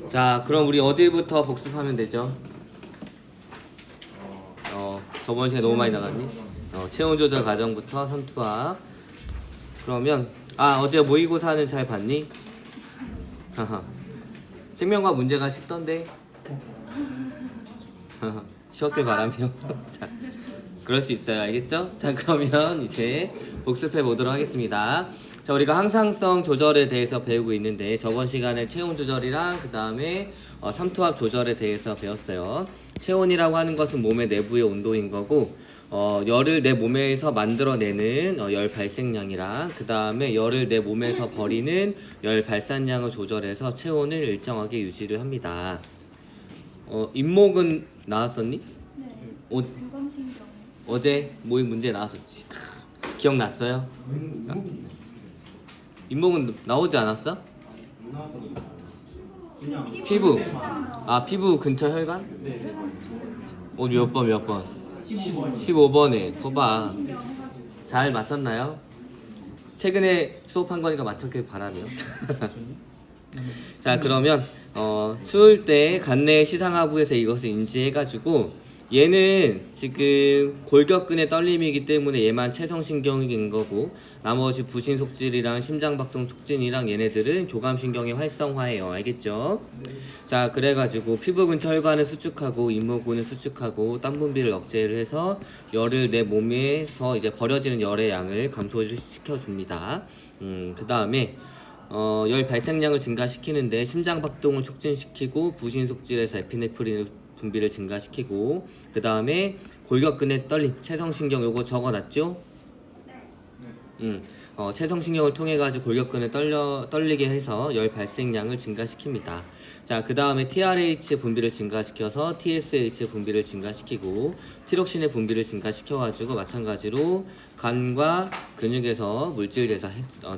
자, 그럼 우리 어디부터 복습하면 되죠? 저번 시간에 너무 많이 나갔니? 체온 조절 과정부터 삼투압. 그러면 어제 모의고사는 잘 봤니? 생명과 문제가 쉽던데. 쉬었길 바라며. 자, 그럴 수 있어요. 알겠죠? 자, 그러면 이제 복습해 보도록 하겠습니다. 자, 우리가 항상성 조절에 대해서 배우고 있는데 저번 시간에 체온 조절이랑 그 다음에 삼투압 조절에 대해서 배웠어요. 체온이라고 하는 것은 몸의 내부의 온도인 거고 열을 내 몸에서 만들어내는 열 발생량이랑 그 다음에 열을 내 몸에서 버리는 열 발산량을 조절해서 체온을 일정하게 유지를 합니다. 인목은 나왔었니? 네. 교감신경. 어제 모의 문제 나왔었지. 기억났어요? 인목은 나오지 않았어? 피부. 피부 근처 혈관? 몇 번? 15번에. 거봐. 잘 맞췄나요? 최근에 수업한 거니까 맞췄길 바라네요. 자, 그러면 추울 때 간내 시상하부에서 이것을 인지해가지고 얘는 지금 골격근의 떨림이기 때문에 얘만 체성신경인 거고 나머지 부신속질이랑 심장박동 촉진이랑 얘네들은 교감신경의 활성화예요. 알겠죠? 네. 자, 그래가지고 피부 근처 혈관을 수축하고 잇모근을 수축하고 땀 분비를 억제를 해서 열을 내 몸에서 이제 버려지는 열의 양을 감소시켜줍니다. 그 다음에 열 발생량을 증가시키는데 심장박동을 促진시키고 부신속질에서 에피네프린 분비를 증가시키고 그 다음에 골격근의 떨림, 체성신경 요거 적어놨죠? 네. 체성신경을 통해 가지고 골격근을 떨리게 해서 열 발생량을 증가시킵니다. 자, 그 다음에 TRH 분비를 증가시켜서 TSH 분비를 증가시키고 티록신의 분비를 증가시켜가지고 마찬가지로 간과 근육에서 물질 대사,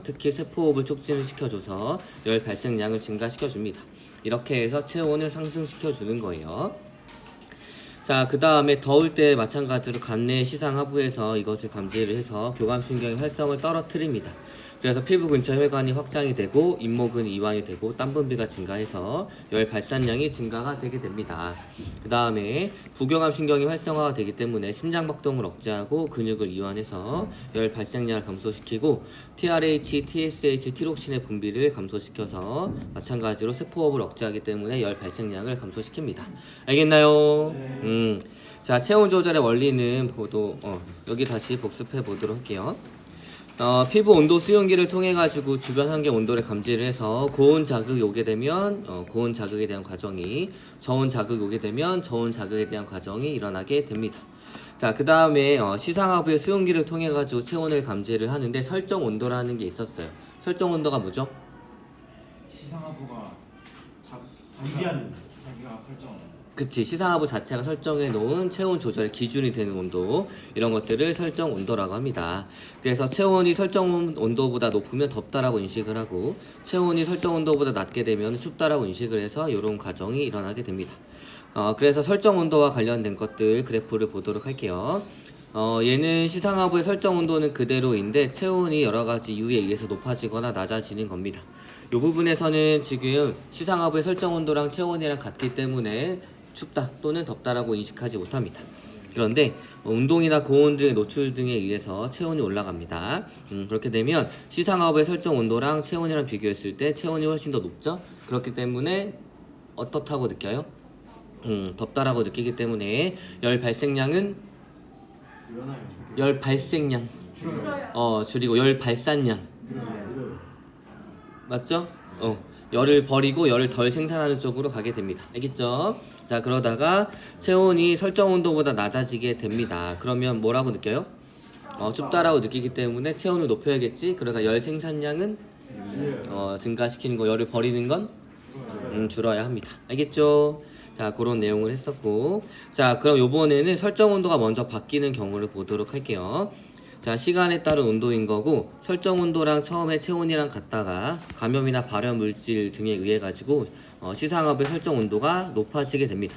특히 세포호흡을 촉진을 시켜줘서 열 발생량을 증가시켜줍니다. 이렇게 해서 체온을 상승시켜주는 거예요. 자, 그 다음에 더울 때 마찬가지로 간내 시상하부에서 이것을 감지를 해서 교감신경의 활성을 떨어뜨립니다. 그래서 피부 근처 혈관이 확장이 되고 잇모근 이완이 되고 땀 분비가 증가해서 열 발산량이 증가가 되게 됩니다. 그 다음에 부교감신경이 활성화가 되기 때문에 심장박동을 억제하고 근육을 이완해서 열 발생량을 감소시키고 TRH, TSH, 티록신의 분비를 감소시켜서 마찬가지로 세포호흡을 억제하기 때문에 열 발생량을 감소시킵니다. 알겠나요? 자, 체온 조절의 원리는 여기 다시 복습해 보도록 할게요. 피부 온도 수용기를 통해 가지고 주변 환경 온도를 감지를 해서 고온 자극이 오게 되면 고온 자극에 대한 과정이, 저온 자극이 오게 되면 저온 자극에 대한 과정이 일어나게 됩니다. 자, 그 다음에 시상하부의 수용기를 통해 가지고 체온을 감지를 하는데 설정 온도라는 게 있었어요. 설정 온도가 뭐죠? 시상하부가 자기가 설정. 그치, 시상하부 자체가 설정해 놓은 체온 조절의 기준이 되는 온도, 이런 것들을 설정 온도라고 합니다. 그래서 체온이 설정 온도보다 높으면 덥다라고 인식을 하고 체온이 설정 온도보다 낮게 되면 춥다라고 인식을 해서 이런 과정이 일어나게 됩니다. 그래서 설정 온도와 관련된 것들 그래프를 보도록 할게요. 얘는 시상하부의 설정 온도는 그대로인데 체온이 여러가지 이유에 의해서 높아지거나 낮아지는 겁니다. 이 부분에서는 지금 시상하부의 설정 온도랑 체온이랑 같기 때문에 춥다 또는 덥다라고 인식하지 못합니다. 그런데 운동이나 고온 등의 노출 등에 의해서 체온이 올라갑니다. 그렇게 되면 시상하부의 설정 온도랑 체온이랑 비교했을 때 체온이 훨씬 더 높죠? 그렇기 때문에 어떻다고 느껴요? 덥다라고 느끼기 때문에 열 발생량은 열 발생량 줄이고 열 발산량 맞죠? 열을 버리고 열을 덜 생산하는 쪽으로 가게 됩니다. 알겠죠? 자, 그러다가 체온이 설정 온도보다 낮아지게 됩니다. 그러면 뭐라고 느껴요? 춥다라고 느끼기 때문에 체온을 높여야겠지? 그러니까 열 생산량은 증가시키는 거, 열을 버리는 건 줄어야 합니다. 알겠죠? 자, 그런 내용을 했었고, 자, 그럼 요번에는 설정 온도가 먼저 바뀌는 경우를 보도록 할게요. 자, 시간에 따른 온도인 거고 설정 온도랑 처음에 체온이랑 같다가 감염이나 발열 물질 등에 의해 가지고 시상하부의 설정 온도가 높아지게 됩니다.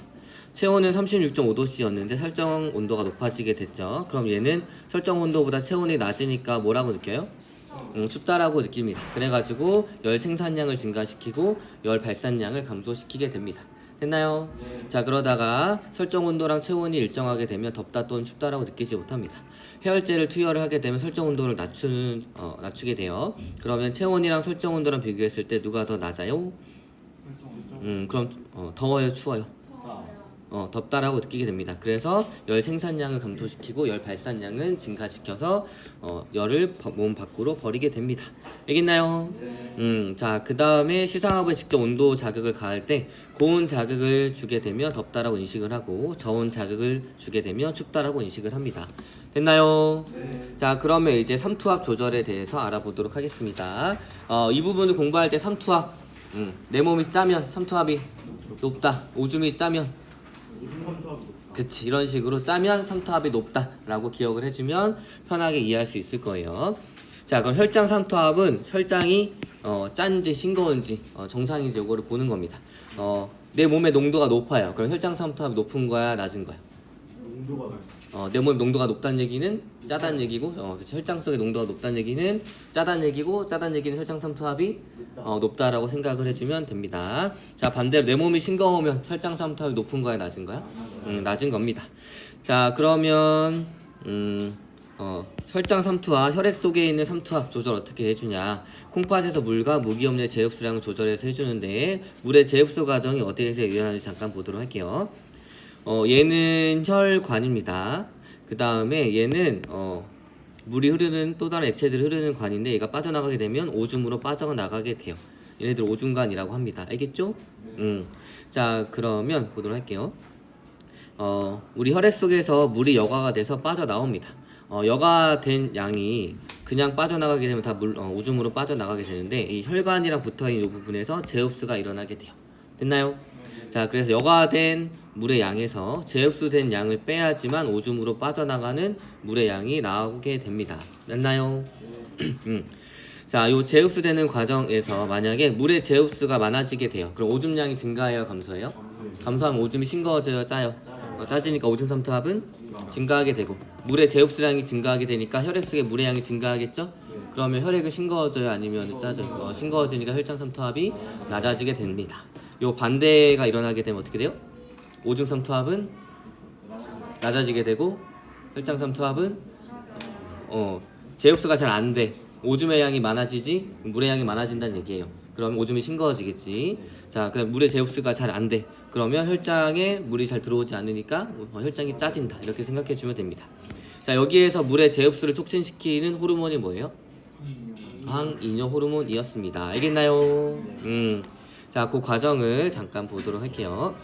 체온은 36.5도씨였는데 설정 온도가 높아지게 됐죠. 그럼 얘는 설정 온도보다 체온이 낮으니까 뭐라고 느껴요? 춥다라고 느낍니다. 그래가지고 열 생산량을 증가시키고 열 발산량을 감소시키게 됩니다. 됐나요? 자, 그러다가 설정 온도랑 체온이 일정하게 되면 덥다 또는 춥다라고 느끼지 못합니다. 해열제를 투여를 하게 되면 설정 온도를 낮추게 돼요. 그러면 체온이랑 설정 온도랑 비교했을 때 누가 더 낮아요? 그럼 더워요, 추워요? 덥다라고 느끼게 됩니다. 그래서 열 생산량을 감소시키고 열 발산량은 증가시켜서 열을 몸 밖으로 버리게 됩니다. 알겠나요? 자, 그 다음에 시상하부에 직접 온도 자극을 가할 때 고온 자극을 주게 되면 덥다라고 인식을 하고 저온 자극을 주게 되면 춥다라고 인식을 합니다. 됐나요? 자, 그러면 이제 삼투압 조절에 대해서 알아보도록 하겠습니다. 이 부분을 공부할 때 삼투압, 내 몸이 짜면 삼투압이 높다, 오줌이 짜면 그치, 이런 식으로 짜면 삼투압이 높다라고 기억을 해주면 편하게 이해할 수 있을 거예요. 자, 그럼 혈장 삼투압은 혈장이 짠지 싱거운지 정상인지 요거를 보는 겁니다. 내 몸의 농도가 높아요. 그럼 혈장 삼투압이 높은 거야, 낮은 거야? 농도가 낮아. 내 몸의 농도가 높다는 얘기는 짜다는 얘기고, 그래서 혈장 속의 농도가 높다는 얘기는 짜다는 얘기고, 짜다는 얘기는 혈장 삼투압이 높다라고 생각을 해주면 됩니다. 자, 반대로 내 몸이 싱거우면 혈장 삼투압이 높은 거야, 낮은 거야? 낮은 겁니다. 자, 그러면 혈장 삼투압, 혈액 속에 있는 삼투압 조절 어떻게 해주냐? 콩팥에서 물과 무기압류의 제흡수량을 조절해서 해주는데 물의 제흡수 과정이 어디에서 일어나는지 잠깐 보도록 할게요. 얘는 혈관입니다. 그 다음에 얘는 물이 흐르는 또 다른 액체들이 흐르는 관인데 얘가 빠져나가게 되면 오줌으로 빠져나가게 돼요. 얘네들 오줌관이라고 합니다. 알겠죠? 자, 그러면 보도록 할게요. 우리 혈액 속에서 물이 여과가 돼서 빠져나옵니다. 여과된 양이 그냥 빠져나가게 되면 다 오줌으로 빠져나가게 되는데 이 혈관이랑 붙어있는 이 부분에서 제흡수가 일어나게 돼요. 됐나요? 자, 그래서 여과된 물의 양에서 제흡수된 양을 빼야지만 오줌으로 빠져나가는 물의 양이 나오게 됩니다. 맞나요? 자, 요 제흡수되는 과정에서 만약에 물의 제흡수가 많아지게 돼요. 그럼 오줌량이 증가해요, 감소해요? 감소하면 오줌이 싱거워져요, 짜요? 짜지니까 오줌 삼투압은 증가하게 되고 물의 제흡수량이 증가하게 되니까 혈액 속에 물의 양이 증가하겠죠? 그러면 혈액은 싱거워져요, 아니면 짜져요? 싱거워지니까 혈장 삼투압이 낮아지게 됩니다. 요 반대가 일어나게 되면 어떻게 돼요? 오줌 삼투압은 낮아지게 되고 혈장 삼투압은 제흡수가 잘 안 돼. 오줌의 양이 많아지지 물의 양이 많아진다는 얘기예요. 그러면 오줌이 싱거워지겠지. 자, 그럼 물의 제흡수가 잘 안 돼. 그러면 혈장에 물이 잘 들어오지 않으니까 혈장이 짜진다. 이렇게 생각해 주면 됩니다. 자, 여기에서 물의 제흡수를 촉진시키는 호르몬이 뭐예요? 항이뇨 호르몬이었습니다. 알겠나요? 자, 그 과정을 잠깐 보도록 할게요.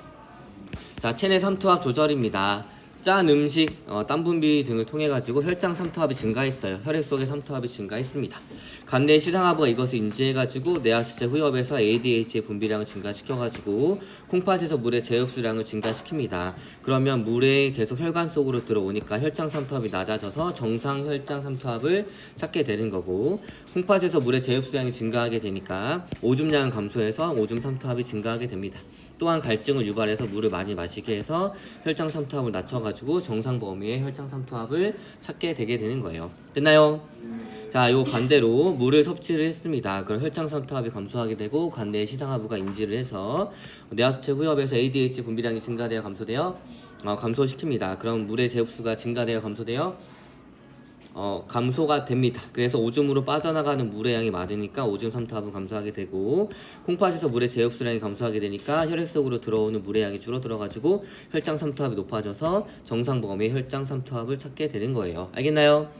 자, 체내 삼투압 조절입니다. 짠 음식, 땀 분비 등을 통해 가지고 혈장 삼투압이 증가했어요. 혈액 속의 삼투압이 증가했습니다. 간내 시상하부가 이것을 인지해 가지고 뇌하수체 후엽에서 ADH의 분비량을 증가시켜 가지고 콩팥에서 물의 제흡수량을 증가시킵니다. 그러면 물에 계속 혈관 속으로 들어오니까 혈장 삼투압이 낮아져서 정상 혈장 삼투압을 찾게 되는 거고 콩팥에서 물의 제흡수량이 증가하게 되니까 오줌량은 감소해서 오줌 삼투압이 증가하게 됩니다. 또한 갈증을 유발해서 물을 많이 마시게 해서 혈장 삼투압을 낮춰가지고 정상 범위의 혈장 삼투압을 찾게 되게 되는 거예요. 됐나요? 자, 요 반대로 물을 섭취를 했습니다. 그럼 혈장 삼투압이 감소하게 되고 간내의 시상하부가 인지를 해서 뇌하수체 후엽에서 ADH 분비량이 증가되어 감소되어 감소시킵니다. 그럼 물의 제흡수가 증가되어 감소되어 감소가 됩니다. 그래서 오줌으로 빠져나가는 물의 양이 많으니까 오줌 삼투압은 감소하게 되고 콩팥에서 물의 제흡수량이 감소하게 되니까 혈액 속으로 들어오는 물의 양이 줄어들어가지고 혈장 삼투압이 높아져서 정상 범위의 혈장 삼투압을 찾게 되는 거예요. 알겠나요?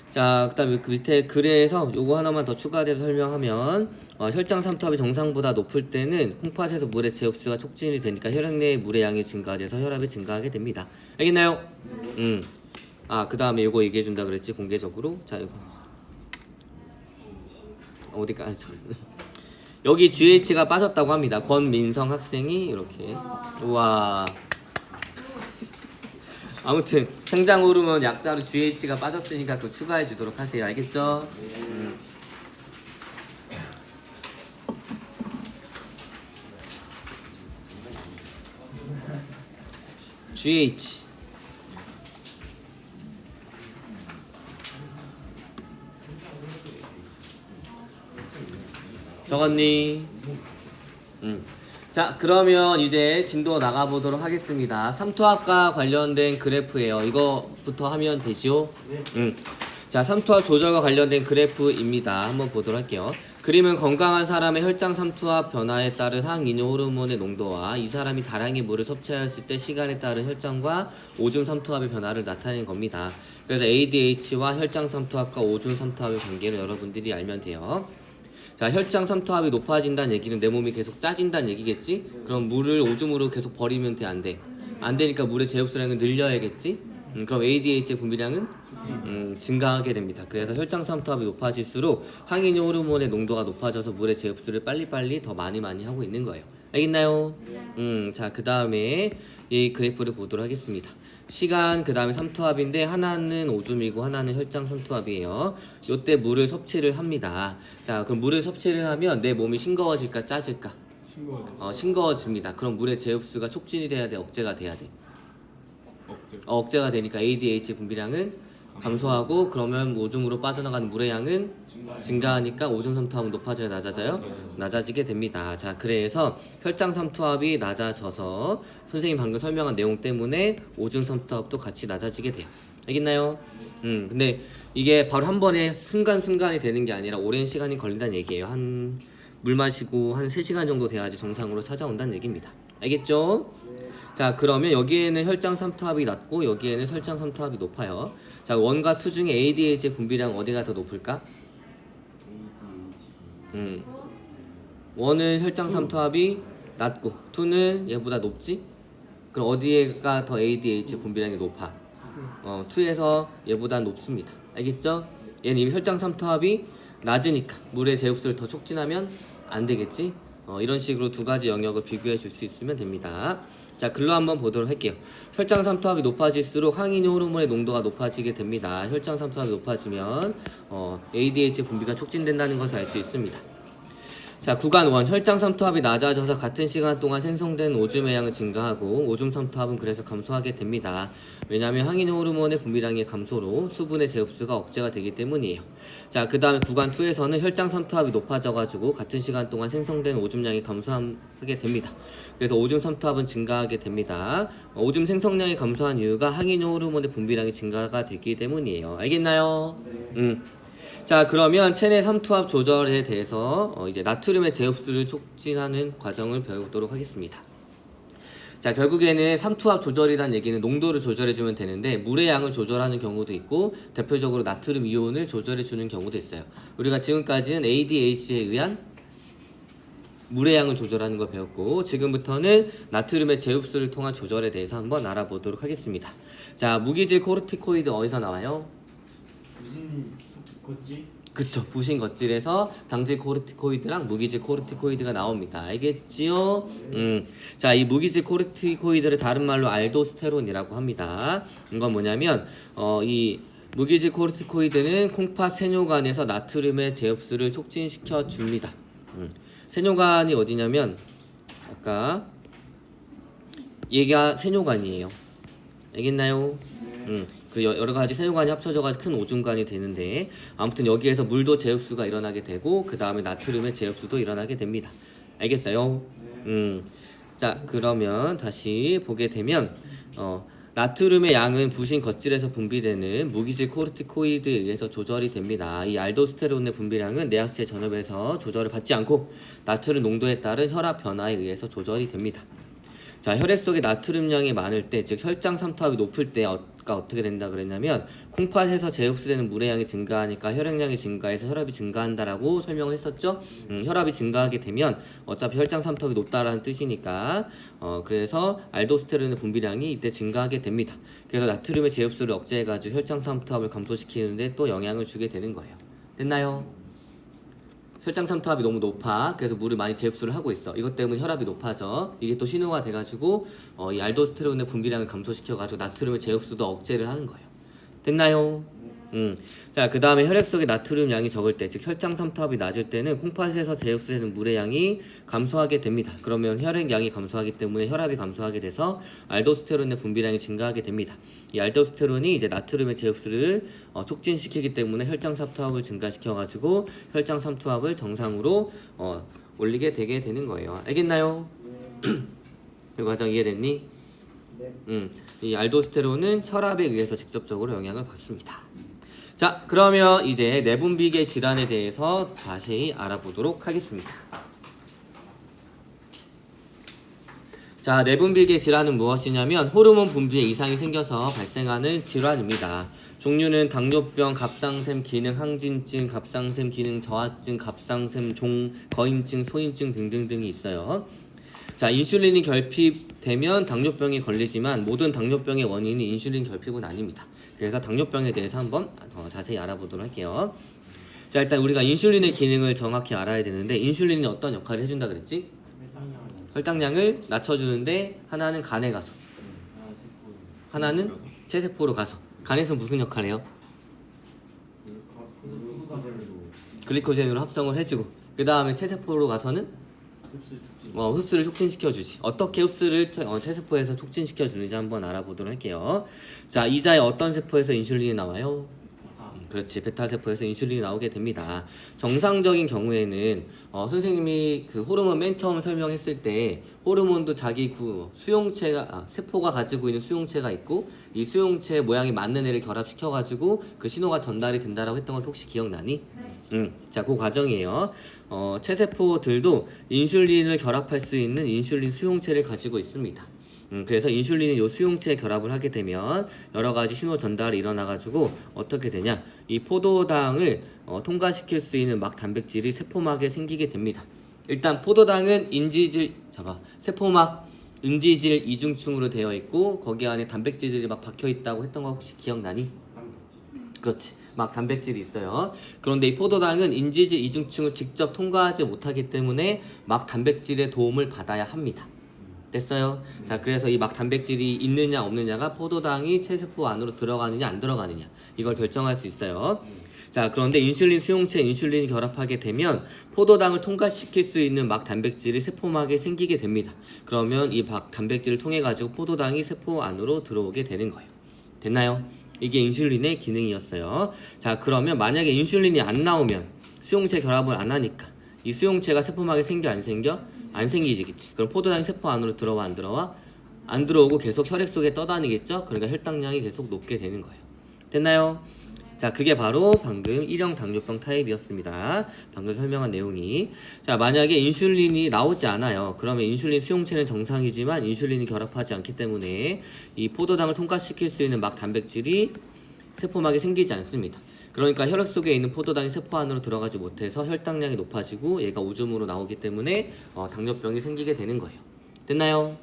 자, 그다음에 그 밑에 글에서 요거 하나만 더 추가돼서 설명하면 혈장 삼투압이 정상보다 높을 때는 콩팥에서 물의 제흡수가 촉진이 되니까 혈액 내의 물의 양이 증가돼서 혈압이 증가하게 됩니다. 알겠나요? 그 다음에 이거 얘기해준다 그랬지, 공개적으로. 자, 이거 어디까지? 여기 GH가 빠졌다고 합니다. 권민성 학생이 이렇게. 우와. 아무튼 생장 호르몬 약자로 GH가 빠졌으니까 그거 추가해 주도록 하세요. 알겠죠? GH. 적었니? 자, 그러면 이제 진도 나가보도록 하겠습니다. 삼투압과 관련된 그래프예요. 이거부터 하면 되죠? 네. 자, 삼투압 조절과 관련된 그래프입니다. 한번 보도록 할게요. 그림은 건강한 사람의 혈장 삼투압 변화에 따른 항이뇨 호르몬의 농도와 이 사람이 다량의 물을 섭취하였을 때 시간에 따른 혈장과 오줌 삼투압의 변화를 나타낸 겁니다. 그래서 ADH와 혈장 삼투압과 오줌 삼투압의 관계를 여러분들이 알면 돼요. 자, 혈장 삼투압이 높아진다는 얘기는 내 몸이 계속 짜진다는 얘기겠지? 그럼 물을 오줌으로 계속 버리면 돼, 안 돼? 안 되니까 물의 제흡수량을 늘려야겠지? 그럼 ADH의 분비량은 증가하게 됩니다. 그래서 혈장 삼투압이 높아질수록 항이뇨 호르몬의 농도가 높아져서 물의 제흡수를 빨리빨리 더 많이 하고 있는 거예요. 알겠나요? 자, 그 다음에 이 그래프를 보도록 하겠습니다. 시간, 그 다음에 삼투압인데 하나는 오줌이고 하나는 혈장 삼투압이에요. 요때 물을 섭취를 합니다. 자, 그럼 물을 섭취를 하면 내 몸이 싱거워질까 짜질까? 싱거워집니다. 그럼 물의 제흡수가 촉진이 돼야 돼, 억제가 돼야 돼? 억제가 되니까 ADH 분비량은 감소하고, 그러면 오줌으로 빠져나가는 물의 양은 증가하니까 오줌 삼투압은 높아져야 낮아져요? 낮아지게 됩니다. 자, 그래서 혈장 삼투압이 낮아져서 선생님 방금 설명한 내용 때문에 오줌 삼투압도 같이 낮아지게 돼요. 알겠나요? 근데 이게 바로 한 번에 순간순간이 되는 게 아니라 오랜 시간이 걸린다는 얘기예요. 물 마시고 한 3시간 정도 돼야지 정상으로 찾아온다는 얘기입니다. 알겠죠? 자, 그러면 여기에는 혈장 삼투압이 낮고 여기에는 혈장 삼투압이 높아요. 자, 1과 2 중에 ADH의 분비량 어디가 더 높을까? 1은 혈장 삼투압이 낮고 2는 얘보다 높지? 그럼 어디가 더 ADH 분비량이 높아? 2에서 얘보다 높습니다. 알겠죠? 얘는 이미 혈장 삼투압이 낮으니까 물의 제흡수를 더 촉진하면 안 되겠지? 이런 식으로 두 가지 영역을 비교해 줄 수 있으면 됩니다. 자, 글로 한번 보도록 할게요. 혈장 삼투압이 높아질수록 항이뇨 호르몬의 농도가 높아지게 됩니다. 혈장 삼투압이 높아지면 ADH 분비가 촉진된다는 것을 알 수 있습니다. 자, 구간 1. 혈장 삼투압이 낮아져서 같은 시간 동안 생성된 오줌의 양은 증가하고 오줌 삼투압은 그래서 감소하게 됩니다. 왜냐하면 항이뇨 호르몬의 분비량의 감소로 수분의 제흡수가 억제가 되기 때문이에요. 자, 그 다음에 구간 2에서는 혈장 삼투압이 높아져가지고 같은 시간 동안 생성된 오줌량이 감소하게 됩니다. 그래서 오줌 삼투압은 증가하게 됩니다. 오줌 생성량이 감소한 이유가 항이뇨 호르몬의 분비량이 증가가 되기 때문이에요. 알겠나요? 자, 그러면 체내 삼투압 조절에 대해서 이제 나트륨의 제흡수를 촉진하는 과정을 배우도록 하겠습니다. 자, 결국에는 삼투압 조절이란 얘기는 농도를 조절해주면 되는데 물의 양을 조절하는 경우도 있고 대표적으로 나트륨 이온을 조절해주는 경우도 있어요. 우리가 지금까지는 ADH에 의한 물의 양을 조절하는 걸 배웠고 지금부터는 나트륨의 제흡수를 통한 조절에 대해서 한번 알아보도록 하겠습니다. 자, 무기질 코르티코이드 어디서 나와요? 무슨 걷지? 그쵸, 부신 겉질에서 장질 코르티코이드랑 무기질 코르티코이드가 나옵니다. 알겠지요? 자, 이 무기질 코르티코이드를 다른 말로 알도스테론이라고 합니다. 이건 뭐냐면 이 무기질 코르티코이드는 콩팥 세뇨관에서 나트륨의 제흡수를 촉진시켜 줍니다. 세뇨관이 어디냐면 아까 얘가 세뇨관이에요. 알겠나요? 그 여러 가지 세뇨관이 합쳐져가지고 큰 오줌관이 되는데 아무튼 여기에서 물도 제흡수가 일어나게 되고 그 다음에 나트륨의 제흡수도 일어나게 됩니다. 알겠어요? 자, 그러면 다시 보게 되면 나트륨의 양은 부신 겉질에서 분비되는 무기질 코르티코이드에 의해서 조절이 됩니다. 이 알도스테론의 분비량은 내하수체 전엽에서 조절을 받지 않고 나트륨 농도에 따른 혈압 변화에 의해서 조절이 됩니다. 자, 혈액 속에 나트륨량이 많을 때, 즉 혈장 삼투압이 높을 때가 어떻게 된다 그랬냐면 콩팥에서 제흡수되는 물의 양이 증가하니까 혈액량이 증가해서 혈압이 증가한다라고 설명을 했었죠. 혈압이 증가하게 되면 어차피 혈장 삼투압이 높다라는 뜻이니까 그래서 알도스테론의 분비량이 이때 증가하게 됩니다. 그래서 나트륨의 제흡수를 억제해가지고 혈장 삼투압을 감소시키는데 또 영향을 주게 되는 거예요. 됐나요? 혈장 삼투압이 너무 높아. 그래서 물을 많이 제흡수를 하고 있어. 이것 때문에 혈압이 높아져. 이게 또 신호가 돼가지고 이 알도스테론의 분비량을 감소시켜가지고 나트륨의 제흡수도 억제를 하는 거예요. 됐나요? 자, 그 다음에 혈액 속의 나트륨 양이 적을 때, 즉 혈장 삼투압이 낮을 때는 콩팥에서 재흡수되는 물의 양이 감소하게 됩니다. 그러면 혈액 양이 감소하기 때문에 혈압이 감소하게 돼서 알도스테론의 분비량이 증가하게 됩니다. 이 알도스테론이 이제 나트륨의 재흡수를 촉진시키기 때문에 혈장 삼투압을 증가시켜가지고 혈장 삼투압을 정상으로 올리게 되게 되는 거예요. 알겠나요? 이 과정 이해됐니? 네. 이 알도스테론은 혈압에 의해서 직접적으로 영향을 받습니다. 자, 그러면 이제 내분비계 질환에 대해서 자세히 알아보도록 하겠습니다. 자, 내분비계 질환은 무엇이냐면 호르몬 분비에 이상이 생겨서 발생하는 질환입니다. 종류는 당뇨병, 갑상샘 기능 항진증, 갑상샘 기능 저하증, 갑상샘 종, 거임증, 소인증 등등등이 있어요. 자, 인슐린이 결핍되면 당뇨병이 걸리지만 모든 당뇨병의 원인이 인슐린 결핍은 아닙니다. 그래서 당뇨병에 대해서 한번 더 자세히 알아보도록 할게요. 자, 일단 우리가 인슐린의 기능을 정확히 알아야 되는데 인슐린이 어떤 역할을 해준다 그랬지? 혈당량을 낮춰주는데 하나는 간에 가서 하나는 체세포로 가서 간에서 무슨 역할을 해요? 글리코젠으로 합성을 해주고 그 다음에 체세포로 가서는 흡수를 촉진시켜주지. 어떻게 흡수를 체세포에서 촉진시켜주는지 한번 알아보도록 할게요. 자, 이자의 어떤 세포에서 인슐린이 나와요? 그렇지, 베타세포에서 인슐린이 나오게 됩니다. 정상적인 경우에는 선생님이 그 호르몬 맨 처음 설명했을 때 호르몬도 자기 수용체가 세포가 가지고 있는 수용체가 있고 이 수용체 모양이 맞는 애를 결합시켜가지고 그 신호가 전달이 된다라고 했던 거 혹시 기억나니? 자, 그 과정이에요. 체세포들도 인슐린을 결합할 수 있는 인슐린 수용체를 가지고 있습니다. 그래서 인슐린이 요 수용체에 결합을 하게 되면 여러 가지 신호 전달이 일어나가지고 어떻게 되냐? 이 포도당을 통과시킬 수 있는 막 단백질이 세포막에 생기게 됩니다. 일단 포도당은 세포막 인지질 이중층으로 되어 있고 거기 안에 단백질들이 막 박혀 있다고 했던 거 혹시 기억나니? 그렇지. 막 단백질이 있어요. 그런데 이 포도당은 인지질 이중층을 직접 통과하지 못하기 때문에 막 단백질의 도움을 받아야 합니다. 됐어요? 자, 그래서 이 막 단백질이 있느냐 없느냐가 포도당이 체세포 안으로 들어가느냐 안 들어가느냐 이걸 결정할 수 있어요. 자, 그런데 인슐린 수용체에 인슐린이 결합하게 되면 포도당을 통과시킬 수 있는 막 단백질이 세포막에 생기게 됩니다. 그러면 이 막 단백질을 통해 가지고 포도당이 세포 안으로 들어오게 되는 거예요. 됐나요? 이게 인슐린의 기능이었어요. 자, 그러면 만약에 인슐린이 안 나오면 수용체 결합을 안 하니까 이 수용체가 세포막에 생겨 안 생겨? 안 생기지, 그치? 그럼 포도당이 세포 안으로 들어와 안 들어와? 안 들어오고 계속 혈액 속에 떠다니겠죠? 그러니까 혈당량이 계속 높게 되는 거예요. 됐나요? 자, 그게 바로 방금 1형 당뇨병 타입이었습니다. 방금 설명한 내용이. 자, 만약에 인슐린이 나오지 않아요. 그러면 인슐린 수용체는 정상이지만 인슐린이 결합하지 않기 때문에 이 포도당을 통과시킬 수 있는 막 단백질이 세포막에 생기지 않습니다. 그러니까 혈액 속에 있는 포도당이 세포 안으로 들어가지 못해서 혈당량이 높아지고 얘가 오줌으로 나오기 때문에 당뇨병이 생기게 되는 거예요. 됐나요?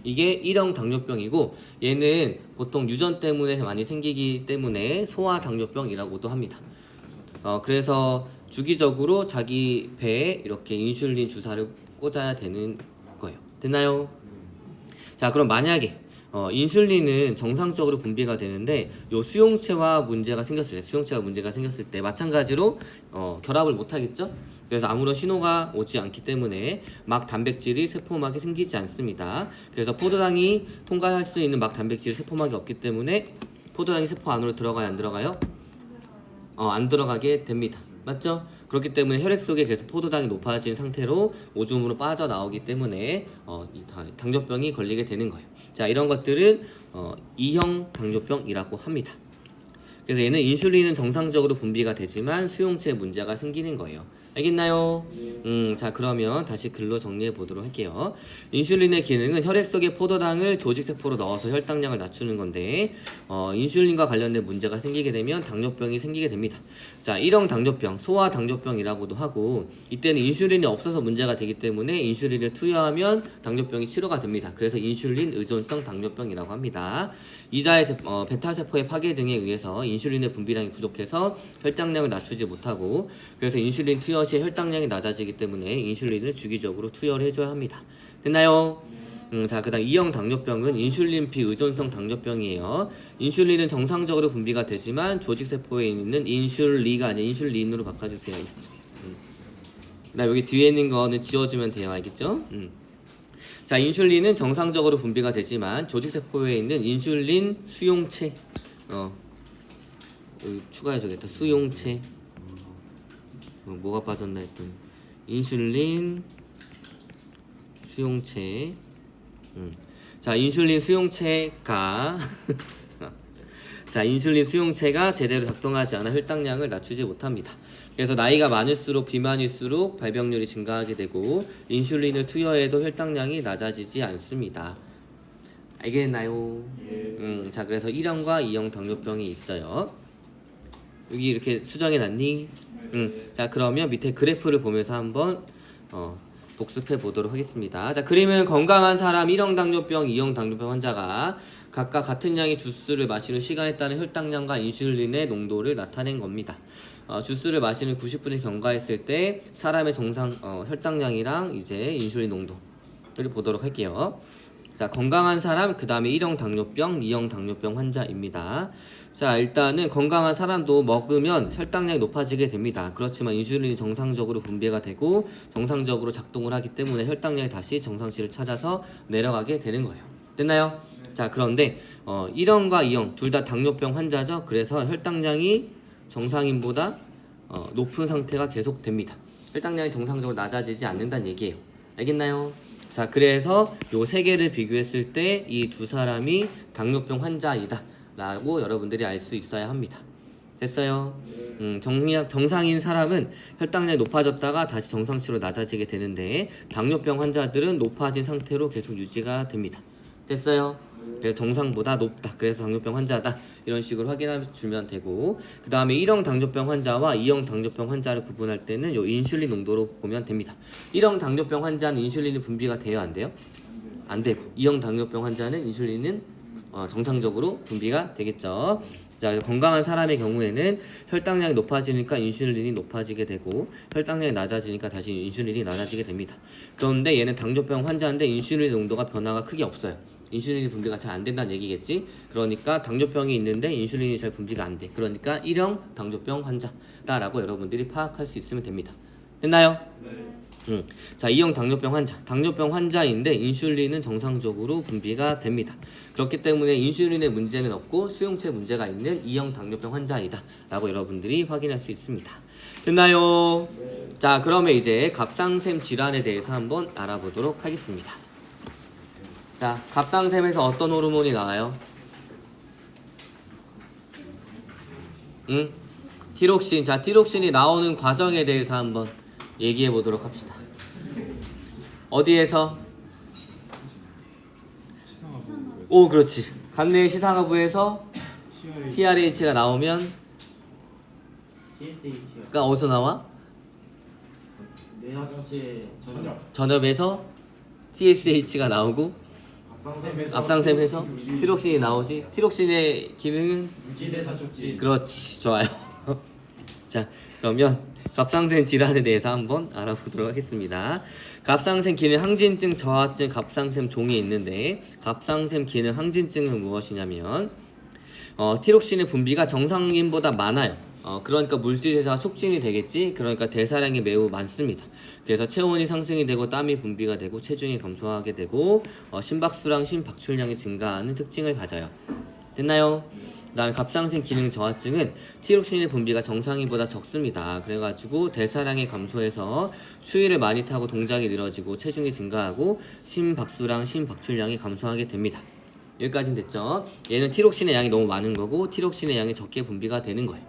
이게 1형 당뇨병이고 얘는 보통 유전 때문에 많이 생기기 때문에 소아 당뇨병이라고도 합니다. 그래서 주기적으로 자기 배에 이렇게 인슐린 주사를 꽂아야 되는 거예요. 됐나요? 자, 그럼 만약에 인슐린은 정상적으로 분비가 되는데 요 수용체가 문제가 생겼을 때 마찬가지로 결합을 못 하겠죠? 그래서 아무런 신호가 오지 않기 때문에 막 단백질이 세포막에 생기지 않습니다. 그래서 포도당이 통과할 수 있는 막 단백질이 세포막이 없기 때문에 포도당이 세포 안으로 들어가요, 안 들어가요? 안 들어가게 됩니다. 맞죠? 그렇기 때문에 혈액 속에 계속 포도당이 높아진 상태로 오줌으로 빠져나오기 때문에 당뇨병이 걸리게 되는 거예요. 자, 이런 것들은 2형 당뇨병이라고 합니다. 그래서 얘는 인슐린은 정상적으로 분비가 되지만 수용체에 문제가 생기는 거예요. 알겠나요? 자, 그러면 다시 글로 정리해 보도록 할게요. 인슐린의 기능은 혈액 속에 포도당을 조직세포로 넣어서 혈당량을 낮추는 건데 인슐린과 관련된 문제가 생기게 되면 당뇨병이 생기게 됩니다. 자, 1형 당뇨병, 소아 당뇨병이라고도 하고 이때는 인슐린이 없어서 문제가 되기 때문에 인슐린을 투여하면 당뇨병이 치료가 됩니다. 그래서 인슐린 의존성 당뇨병이라고 합니다. 이자의 베타세포의 파괴 등에 의해서 인슐린의 분비량이 부족해서 혈당량을 낮추지 못하고 그래서 인슐린 투여 시에 혈당량이 낮아지기 때문에 인슐린을 주기적으로 투여를 해줘야 합니다. 됐나요? 자, 그다음 E형 당뇨병은 인슐린 비의존성 당뇨병이에요. 인슐린은 정상적으로 분비가 되지만 조직세포에 있는 인슐리가 아니라 인슐린으로 바꿔주세요. 알겠죠? 그다음 여기 뒤에 있는 거는 지워주면 돼요. 알겠죠? 자, 인슐린은 정상적으로 분비가 되지만 조직세포에 있는 인슐린 수용체 여기 추가해줘야겠다. 수용체 뭐가 빠졌나 했더니 인슐린 수용체 자, 인슐린 수용체가 자, 인슐린 수용체가 제대로 작동하지 않아 혈당량을 낮추지 못합니다. 그래서 나이가 많을수록 비만일수록 발병률이 증가하게 되고 인슐린을 투여해도 혈당량이 낮아지지 않습니다. 알겠나요? 자, 그래서 1형과 2형 당뇨병이 있어요. 여기 이렇게 수정해 놨니? 자, 그러면 밑에 그래프를 보면서 한번 복습해 보도록 하겠습니다. 자, 그러면 건강한 사람 1형 당뇨병, 2형 당뇨병 환자가 각각 같은 양의 주스를 마시는 시간에 따른 혈당량과 인슐린의 농도를 나타낸 겁니다. 주스를 마시는 90분을 경과했을 때 사람의 정상 혈당량이랑 이제 인슐린 농도를 보도록 할게요. 자, 건강한 사람, 그 다음에 1형 당뇨병, 2형 당뇨병 환자입니다. 자, 일단은 건강한 사람도 먹으면 혈당량이 높아지게 됩니다. 그렇지만 인슐린이 정상적으로 분비가 되고 정상적으로 작동을 하기 때문에 혈당량이 다시 정상치를 찾아서 내려가게 되는 거예요. 됐나요? 자, 그런데 1형과 2형 둘 다 당뇨병 환자죠. 그래서 혈당량이 정상인보다 높은 상태가 계속됩니다. 혈당량이 정상적으로 낮아지지 않는다는 얘기예요. 알겠나요? 자, 그래서 요 세 개를 비교했을 때 이 두 사람이 당뇨병 환자이다 라고 여러분들이 알 수 있어야 합니다. 됐어요? 정상인 사람은 혈당량이 높아졌다가 다시 정상치로 낮아지게 되는데 당뇨병 환자들은 높아진 상태로 계속 유지가 됩니다. 됐어요? 그래서 정상보다 높다. 그래서 당뇨병 환자다. 이런 식으로 확인해 주면 되고, 그 다음에 1형 당뇨병 환자와 2형 당뇨병 환자를 구분할 때는 요 인슐린 농도로 보면 됩니다. 1형 당뇨병 환자는 인슐린이 분비가 돼요, 안 돼요? 안 되고, 2형 당뇨병 환자는 인슐린은 정상적으로 분비가 되겠죠. 자, 건강한 사람의 경우에는 혈당량이 높아지니까 인슐린이 높아지게 되고 혈당량이 낮아지니까 다시 인슐린이 낮아지게 됩니다. 그런데 얘는 당뇨병 환자인데 인슐린 농도가 변화가 크게 없어요. 인슐린이 분비가 잘 안 된다는 얘기겠지. 그러니까 당뇨병이 있는데 인슐린이 잘 분비가 안 돼. 그러니까 1형 당뇨병 환자다라고 여러분들이 파악할 수 있으면 됩니다. 됐나요? 네. 자, 2형 당뇨병 환자. 당뇨병 환자인데 인슐린은 정상적으로 분비가 됩니다. 그렇기 때문에 인슐린의 문제는 없고 수용체 문제가 있는 2형 당뇨병 환자이다 라고 여러분들이 확인할 수 있습니다. 됐나요? 네. 자, 그러면 이제 갑상샘 질환에 대해서 한번 알아보도록 하겠습니다. 자, 갑상샘에서 어떤 호르몬이 나와요? 티록신. 자, 티록신이 나오는 과정에 대해서 한번 얘기해 보도록 합시다. 어디에서? 오, 그렇지. 간내 시상하부에서 TRH가 나오면 TSH가 어디서 나와? 뇌하수체 전엽에서 TSH가 나오고 갑상샘에서 티록신이 나오지. 티록신의 기능은 유지대사 촉진. 그렇지, 좋아요. 자, 그러면 갑상샘 질환에 대해서 한번 알아보도록 하겠습니다. 갑상샘 기능 항진증, 저하증, 갑상샘 종이 있는데 갑상샘 기능 항진증은 무엇이냐면 티록신의 분비가 정상인보다 많아요. 그러니까 물질대사가 촉진이 되겠지. 그러니까 대사량이 매우 많습니다. 그래서 체온이 상승이 되고 땀이 분비가 되고 체중이 감소하게 되고 심박수랑 심박출량이 증가하는 특징을 가져요. 됐나요? 그 다음에 갑상샘 기능 저하증은 티록신의 분비가 정상인보다 적습니다. 그래가지고 대사량이 감소해서 추위를 많이 타고 동작이 늘어지고 체중이 증가하고 심박수랑 심박출량이 감소하게 됩니다. 여기까지는 됐죠? 얘는 티록신의 양이 너무 많은 거고 티록신의 양이 적게 분비가 되는 거예요.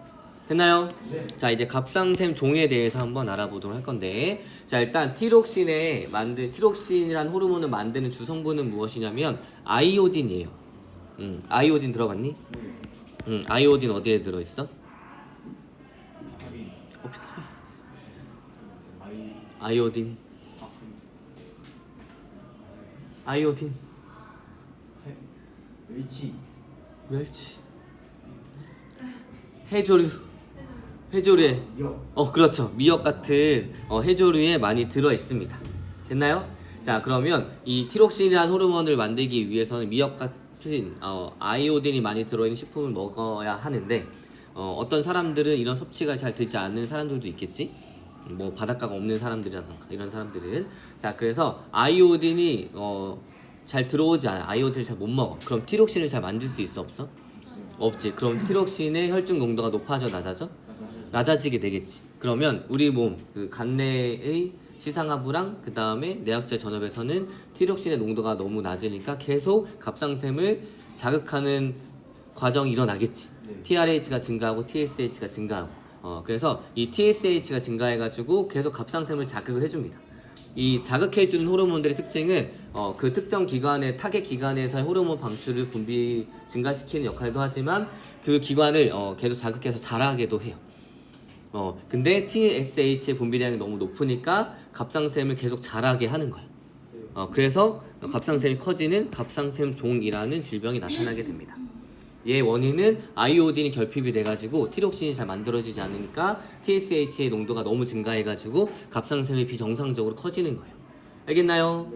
됐나요? 네. 자, 이제 갑상샘 종에 대해서 한번 알아보도록 할 건데, 자, 일단 티록신이란 호르몬을 만드는 주성분은 무엇이냐면 아이오딘이에요. 아이오딘 들어봤니? 아이오딘 어디에 들어있어? 비타민. 아이오딘. 멸치. 해조류에 미역. 그렇죠. 미역 같은 해조류에 많이 들어 있습니다. 됐나요? 자, 그러면 이 티록신이라는 호르몬을 만들기 위해서는 미역 같은 아이오딘이 많이 들어있는 식품을 먹어야 하는데 어떤 사람들은 이런 섭취가 잘 되지 않는 사람들도 있겠지. 뭐 바닷가가 없는 사람들이라던가 이런 사람들은 자, 그래서 아이오딘이 잘 들어오지 않아. 아이오딘을 잘 못 먹어. 그럼 티록신을 잘 만들 수 있어, 없어? 없지. 그럼 티록신의 혈중 농도가 높아져, 낮아져? 낮아지게 되겠지. 그러면 우리 몸 그 간내의 시상하부랑 그 다음에 내학수제 전엽에서는 티록신의 농도가 너무 낮으니까 계속 갑상샘을 자극하는 과정이 일어나겠지. TRH가 증가하고 TSH가 증가하고. 그래서 이 TSH가 증가해가지고 계속 갑상샘을 자극을 해줍니다. 이 자극해주는 호르몬들의 특징은 그 특정 기관의 타겟 기관에서의 호르몬 방출을 분비 증가시키는 역할도 하지만 그 기관을 계속 자극해서 자라게도 해요. 근데 TSH의 분비량이 너무 높으니까 갑상샘을 계속 자라게 하는 거야. 그래서 갑상샘이 커지는 갑상샘종이라는 질병이 나타나게 됩니다. 얘 원인은 아이오딘이 결핍이 돼가지고 티록신이 잘 만들어지지 않으니까 TSH의 농도가 너무 증가해가지고 갑상샘이 비정상적으로 커지는 거예요. 알겠나요?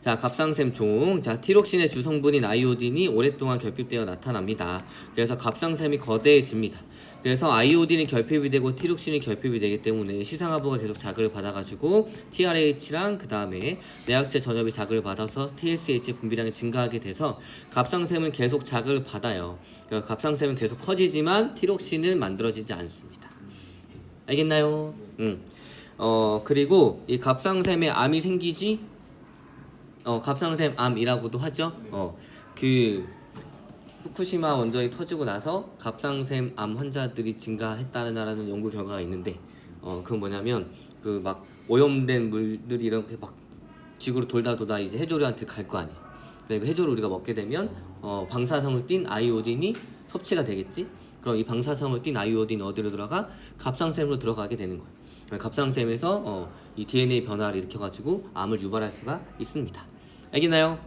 자, 갑상샘종. 자, 티록신의 주성분인 아이오딘이 오랫동안 결핍되어 나타납니다. 그래서 갑상샘이 거대해집니다. 그래서 아이오딘이 결핍이 되고 티록신이 결핍이 되기 때문에 시상하부가 계속 자극을 받아가지고 TRH랑 그 다음에 내학수제 전엽이 자극을 받아서 TSH 분비량이 증가하게 돼서 갑상샘은 계속 자극을 받아요. 그러니까 갑상샘은 계속 커지지만 티록신은 만들어지지 않습니다. 알겠나요? 그리고 이 갑상샘에 암이 생기지? 갑상샘 암이라고도 하죠. 그 후쿠시마 원전이 터지고 나서 갑상샘 암 환자들이 증가했다는 연구 결과가 있는데 그건 뭐냐면 그 막 오염된 물들이 이렇게 막 지구로 돌다 이제 해조류한테 갈 거 아니에요. 그리고 해조를 우리가 먹게 되면 방사성을 띤 아이오딘이 섭취가 되겠지. 그럼 이 방사성을 띤 아이오딘이 어디로 들어가? 갑상샘으로 들어가게 되는 거예요. 갑상샘에서 이 DNA 변화를 일으켜가지고 암을 유발할 수가 있습니다. 알겠나요?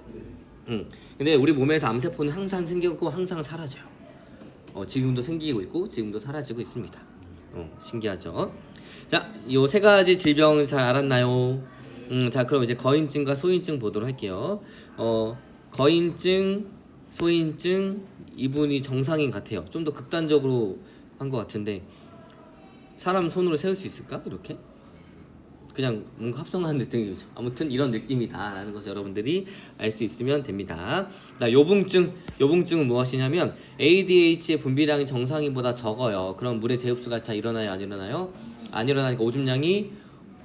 근데 우리 몸에서 암세포는 항상 생기고 항상 사라져요. 지금도 생기고 있고 지금도 사라지고 있습니다. 신기하죠? 자, 요 세 가지 질병 잘 알았나요? 자, 그럼 이제 거인증과 소인증 보도록 할게요. 거인증, 소인증 이분이 정상인 같아요. 좀 더 극단적으로 한 것 같은데 사람 손으로 세울 수 있을까? 이렇게? 그냥 뭔가 합성한 느낌이죠. 아무튼 이런 느낌이다 라는 것을 여러분들이 알 수 있으면 됩니다. 요붕증은 무엇이냐면 ADH의 분비량이 정상인보다 적어요. 그럼 물의 재흡수가 잘 일어나요? 안 일어나요? 안 일어나니까 오줌량이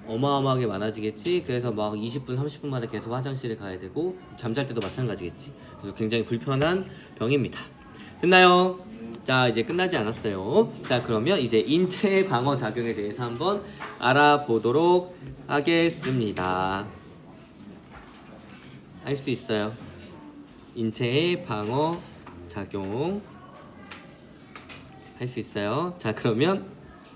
어마어마하게 많아지겠지. 그래서 막 20분 30분마다 계속 화장실에 가야 되고 잠잘 때도 마찬가지겠지. 그래서 굉장히 불편한 병입니다. 됐나요? 자, 이제 끝나지 않았어요. 자, 그러면 이제 인체 방어 작용에 대해서 한번 알아보도록 하겠습니다. 할 수 있어요. 인체의 방어 작용 할 수 있어요. 자, 그러면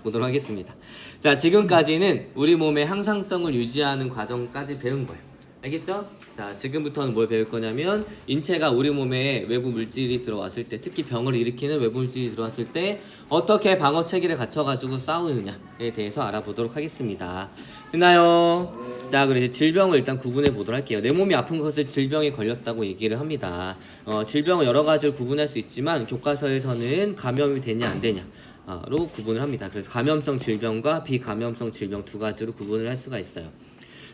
보도록 하겠습니다. 자, 지금까지는 우리 몸의 항상성을 유지하는 과정까지 배운 거예요. 알겠죠? 자, 지금부터는 뭘 배울 거냐면 인체가 우리 몸에 외부 물질이 들어왔을 때, 특히 병을 일으키는 외부 물질이 들어왔을 때 어떻게 방어 체계를 갖춰가지고 싸우느냐에 대해서 알아보도록 하겠습니다. 됐나요? 자, 그럼 이제 질병을 일단 구분해 보도록 할게요. 내 몸이 아픈 것을 질병에 걸렸다고 얘기를 합니다. 질병을 여러 가지로 구분할 수 있지만 교과서에서는 감염이 되냐 안 되냐로 구분을 합니다. 그래서 감염성 질병과 비감염성 질병 두 가지로 구분을 할 수가 있어요.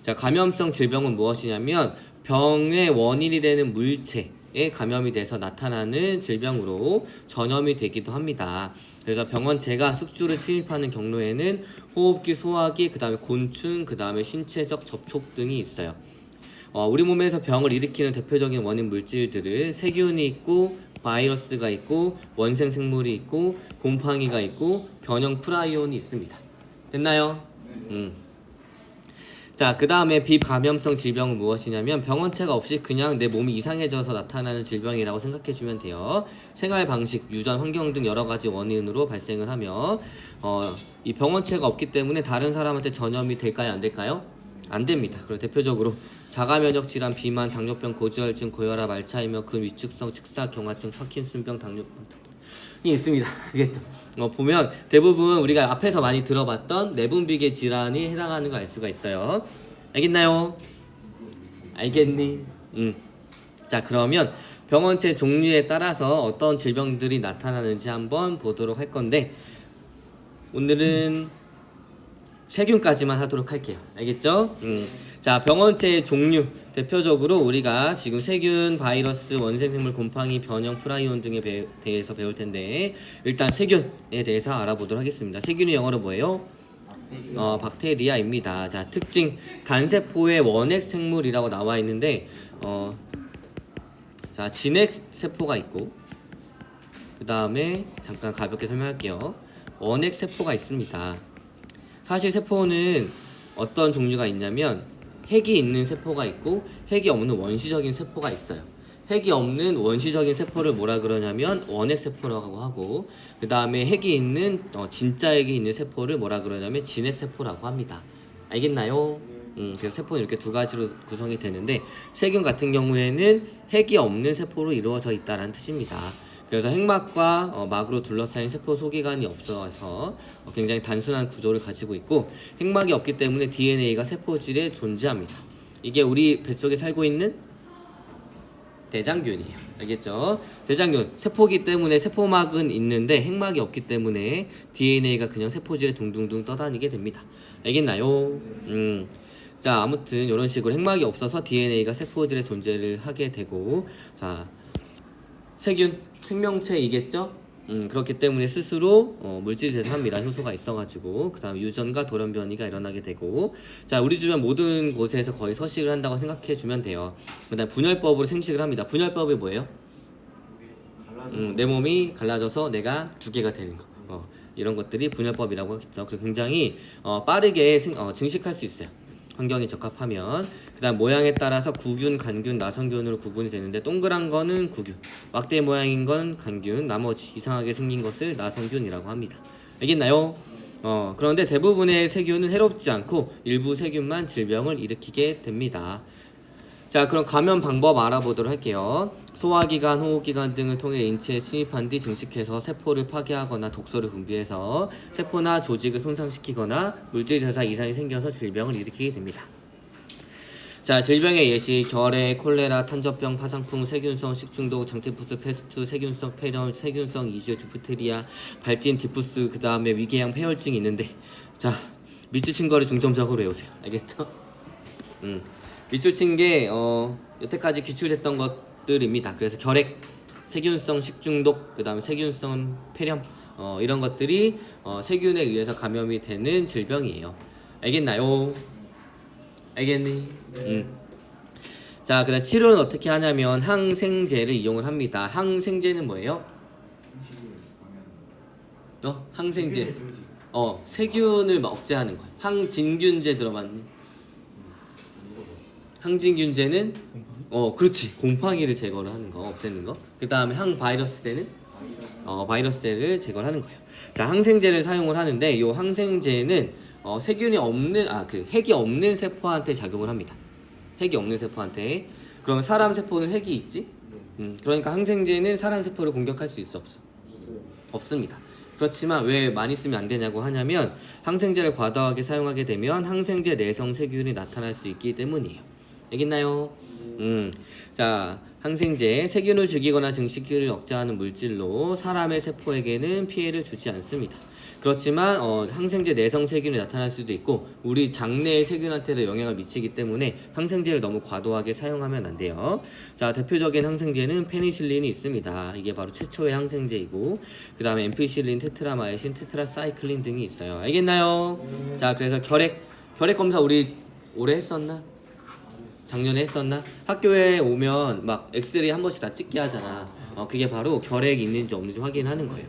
자, 감염성 질병은 무엇이냐면 병의 원인이 되는 물체에 감염이 돼서 나타나는 질병으로 전염이 되기도 합니다. 그래서 병원체가 숙주를 침입하는 경로에는 호흡기, 소화기, 그 다음에 곤충, 그 다음에 신체적 접촉 등이 있어요. 우리 몸에서 병을 일으키는 대표적인 원인 물질들은 세균이 있고 바이러스가 있고 원생 생물이 있고 곰팡이가 있고 변형 프라이온이 있습니다. 됐나요? 자, 그 다음에 비감염성 질병은 무엇이냐면 병원체가 없이 그냥 내 몸이 이상해져서 나타나는 질병이라고 생각해주면 돼요. 생활 방식, 유전 환경 등 여러 가지 원인으로 발생을 하며 이 병원체가 없기 때문에 다른 사람한테 전염이 될까요? 안 될까요? 안 됩니다. 그리고 대표적으로 자가면역 질환, 비만, 당뇨병, 고지혈증, 고혈압, 알츠하이머, 근위축성, 측사, 경화증, 파킨슨병, 당뇨병 이 있습니다. 알겠죠? 보면 대부분 우리가 앞에서 많이 들어봤던 내분비계 질환이 해당하는 걸 알 수가 있어요. 알겠나요? 알겠니? 자, 그러면 병원체 종류에 따라서 어떤 질병들이 나타나는지 한번 보도록 할 건데 오늘은 세균까지만 하도록 할게요. 알겠죠? 자, 병원체의 종류 대표적으로 우리가 지금 세균, 바이러스, 원생생물, 곰팡이, 변형, 프라이온 등에 대해서 배울 텐데 일단 세균에 대해서 알아보도록 하겠습니다. 세균이 영어로 뭐예요? 박테리아입니다. 자, 특징 단세포의 원핵 생물이라고 나와 있는데 자, 진핵 세포가 있고 그 다음에 잠깐 가볍게 설명할게요. 원핵 세포가 있습니다. 사실 세포는 어떤 종류가 있냐면 핵이 있는 세포가 있고 핵이 없는 원시적인 세포가 있어요. 핵이 없는 원시적인 세포를 뭐라 그러냐면 원핵 세포라고 하고 그 다음에 핵이 있는 진짜 핵이 있는 세포를 뭐라 그러냐면 진핵 세포라고 합니다. 알겠나요? 그래서 세포는 이렇게 두 가지로 구성이 되는데 세균 같은 경우에는 핵이 없는 세포로 이루어져 있다는 뜻입니다. 그래서 핵막과 막으로 둘러싸인 세포 소기관이 없어서 굉장히 단순한 구조를 가지고 있고 핵막이 없기 때문에 DNA가 세포질에 존재합니다. 이게 우리 뱃속에 살고 있는 대장균이에요. 알겠죠? 대장균 세포기 때문에 세포막은 있는데 핵막이 없기 때문에 DNA가 그냥 세포질에 둥둥둥 떠다니게 됩니다. 알겠나요? 자, 아무튼 이런 식으로 핵막이 없어서 DNA가 세포질에 존재를 하게 되고 자, 세균 생명체이겠죠? 그렇기 때문에 스스로 물질 대사합니다. 효소가 있어가지고 그 다음 유전과 돌연 변이가 일어나게 되고 자, 우리 주변 모든 곳에서 거의 서식을 한다고 생각해주면 돼요. 그 다음 분열법으로 생식을 합니다. 분열법이 뭐예요? 내 몸이 갈라져서 내가 두 개가 되는 거 이런 것들이 분열법이라고 하겠죠. 그리고 굉장히 빠르게 증식할 수 있어요. 환경이 적합하면. 그 다음 모양에 따라서 구균, 간균, 나성균으로 구분이 되는데 동그란 거는 구균, 막대 모양인 건 간균, 나머지 이상하게 생긴 것을 나성균이라고 합니다. 알겠나요? 그런데 대부분의 세균은 해롭지 않고 일부 세균만 질병을 일으키게 됩니다. 자, 그럼 감염 방법 알아보도록 할게요. 소화기관, 호흡기관 등을 통해 인체에 침입한 뒤 증식해서 세포를 파괴하거나 독소를 분비해서 세포나 조직을 손상시키거나 물질 대사 이상이 생겨서 질병을 일으키게 됩니다. 자, 질병의 예시 결핵, 콜레라, 탄저병, 파상풍, 세균성 식중독, 장티푸스, 페스트, 세균성 폐렴, 세균성 이주, 디프테리아, 발진, 디푸스, 그 다음에 위궤양, 폐혈증이 있는데 자, 밑줄 친 거를 중점적으로 외우세요. 알겠죠? 밑줄 친 게 여태까지 기출했던 것들입니다. 그래서 결핵, 세균성 식중독, 그 다음에 세균성 폐렴 이런 것들이 세균에 의해서 감염이 되는 질병이에요. 알겠나요? 알겠니? 자, 그다음 치료는 어떻게 하냐면 항생제를 이용을 합니다. 항생제는 뭐예요? 항생제. 세균을 억제하는 거야. 항진균제 들어봤니? 항진균제는 그렇지. 곰팡이를 제거를 하는 거, 없애는 거. 그다음에 항바이러스제는 바이러스제를 제거를 하는 거예요. 자, 항생제를 사용을 하는데 이 항생제는 세균이 없는 핵이 없는 세포한테 작용을 합니다. 핵이 없는 세포한테. 그러면 사람 세포는 핵이 있지? 그러니까 항생제는 사람 세포를 공격할 수 있어 없어? 없습니다. 그렇지만 왜 많이 쓰면 안 되냐고 하냐면 항생제를 과도하게 사용하게 되면 항생제 내성 세균이 나타날 수 있기 때문이에요. 알겠나요? 자, 항생제 세균을 죽이거나 증식을 억제하는 물질로 사람의 세포에게는 피해를 주지 않습니다. 그렇지만 항생제 내성 세균이 나타날 수도 있고 우리 장내의 세균한테도 영향을 미치기 때문에 항생제를 너무 과도하게 사용하면 안 돼요. 자, 대표적인 항생제는 페니실린이 있습니다. 이게 바로 최초의 항생제이고 그 다음에 엠피실린, 테트라마이신, 테트라사이클린 등이 있어요. 알겠나요? 자, 그래서 결핵 검사 우리 올해 했었나? 작년에 했었나? 학교에 오면 막 엑스레이 한 번씩 다 찍게 하잖아. 그게 바로 결핵이 있는지 없는지 확인하는 거예요.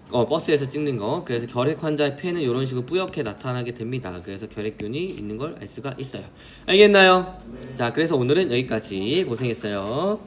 버스에서 찍는 거. 그래서 결핵 환자의 폐는 이런 식으로 뿌옇게 나타나게 됩니다. 그래서 결핵균이 있는 걸 알 수가 있어요. 알겠나요? 자, 그래서 오늘은 여기까지. 고생했어요.